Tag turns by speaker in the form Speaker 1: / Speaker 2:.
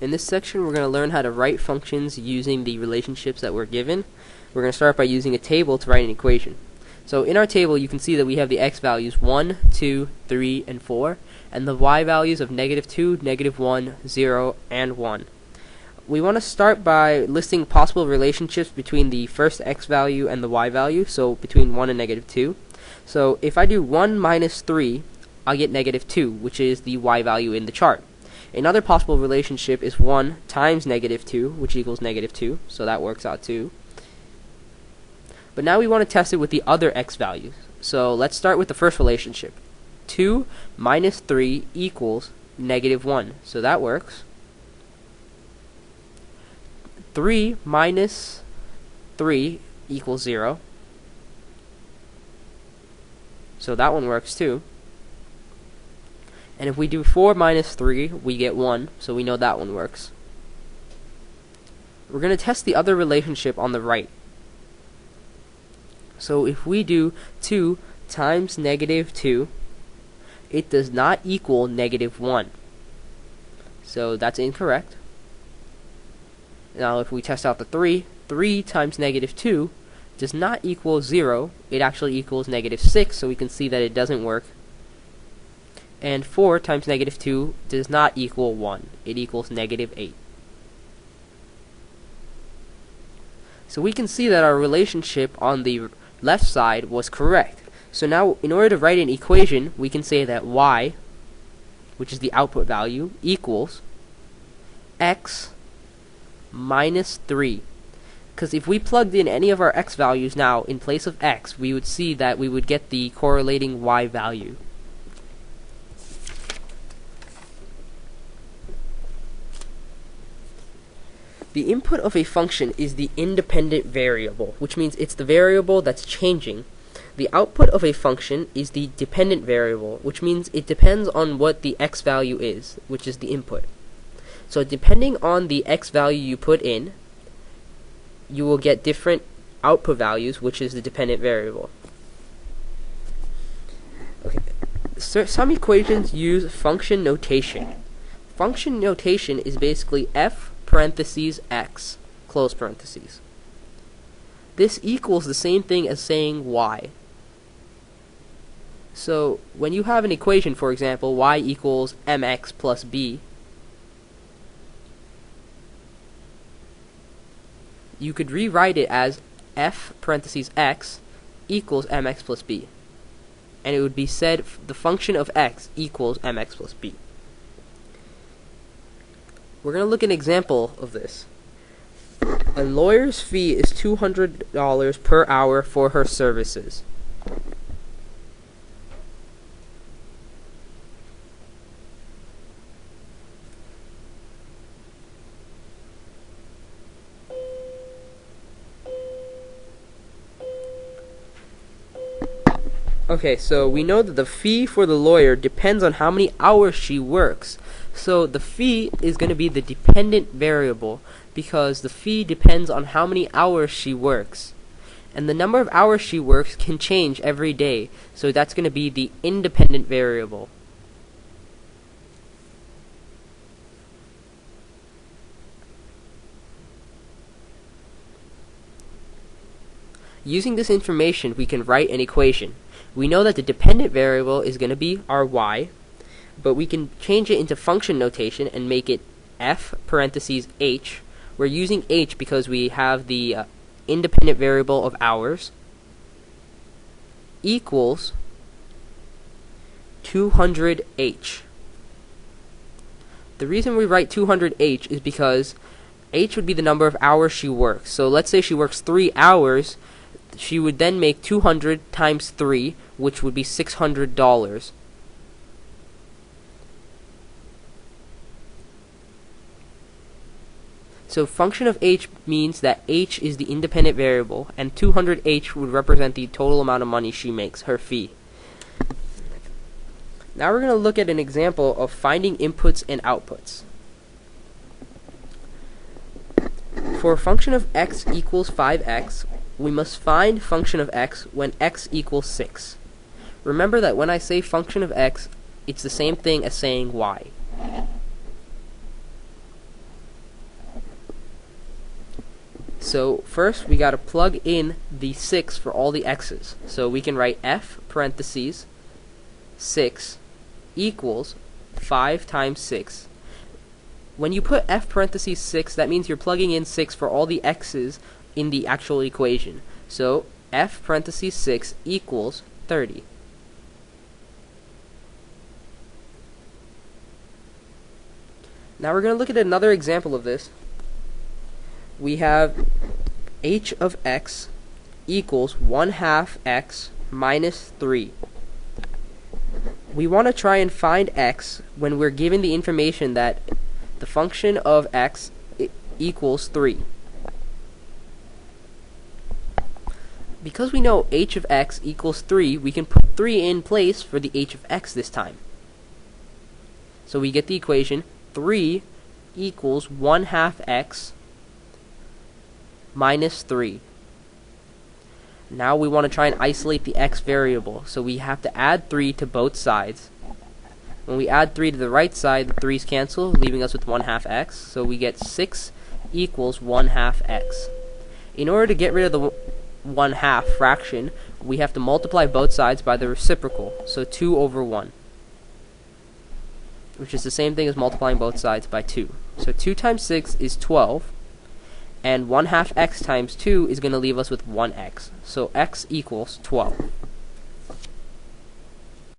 Speaker 1: In this section, we're going to learn how to write functions using the relationships that we're given. We're going to start by using a table to write an equation. So in our table, you can see that we have the x values 1, 2, 3, and 4, and the y values of -2, -1, 0, and 1. We want to start by listing possible relationships between the first x value and the y value, so between 1 and -2. So if I do 1 minus 3, I'll get -2, which is the y value in the chart. Another possible relationship is 1 times -2, which equals -2, so that works out too. But now we want to test it with the other x values. So let's start with the first relationship. 2 minus 3 equals -1, so that works. 3 minus 3 equals 0, so that one works too. And if we do 4 minus 3, we get 1, so we know that one works. We're going to test the other relationship on the right. So if we do 2 times -2, it does not equal -1. So that's incorrect. Now if we test out the 3 times -2 does not equal 0, it actually equals -6, so we can see that it doesn't work. And 4 times -2 does not equal 1, it equals -8. So we can see that our relationship on the left side was correct. So now in order to write an equation, we can say that y, which is the output value, equals x minus 3. Because if we plugged in any of our x values now in place of x, we would see that we would get the correlating y value. The input of a function is the independent variable, which means it's the variable that's changing. The output of a function is the dependent variable, which means it depends on what the x value is, which is the input. So depending on the x value you put in, you will get different output values, which is the dependent variable. Okay. So some equations use function notation. Function notation is basically f parentheses x, close parentheses. This equals the same thing as saying y. So when you have an equation, for example, y equals mx plus b, you could rewrite it as f parentheses x equals mx plus b. And it would be said the function of x equals mx plus b. We're going to look at an example of this. A lawyer's fee is $200 per hour for her services. Okay, so we know that the fee for the lawyer depends on how many hours she works. So the fee is going to be the dependent variable because the fee depends on how many hours she works. And the number of hours she works can change every day, so that's going to be the independent variable. Using this information, we can write an equation. We know that the dependent variable is going to be our y, but we can change it into function notation and make it f parentheses h. We're using h because we have the independent variable of hours equals 200h. The reason we write 200h is because h would be the number of hours she works. So let's say she works 3 hours. She would then make 200 times 3, which would be $600. So function of h means that h is the independent variable, and 200h would represent the total amount of money she makes, her fee. Now we're going to look at an example of finding inputs and outputs. For a function of x equals 5x, we must find function of x when x equals 6. Remember that when I say function of x, it's the same thing as saying y. So first we got to plug in the 6 for all the x's. So we can write f parentheses 6 equals 5 times 6. When you put f parentheses 6, that means you're plugging in 6 for all the x's in the actual equation. So f parentheses 6 equals 30. Now we're going to look at another example of this. We have h of x equals 1/2 x minus 3. We want to try and find x when we're given the information that the function of x equals 3. Because we know h of x equals 3, we can put 3 in place for the h of x this time. So we get the equation 3 equals 1/2 x minus 3. Now we want to try and isolate the x variable, so we have to add 3 to both sides. When we add 3 to the right side, the 3's cancel, leaving us with 1/2 x, so we get 6 equals 1/2 x. In order to get rid of the 1/2 fraction, we have to multiply both sides by the reciprocal, so 2 over 1, which is the same thing as multiplying both sides by 2. So 2 times 6 is 12, and 1/2 x times 2 is going to leave us with 1x. So x equals 12.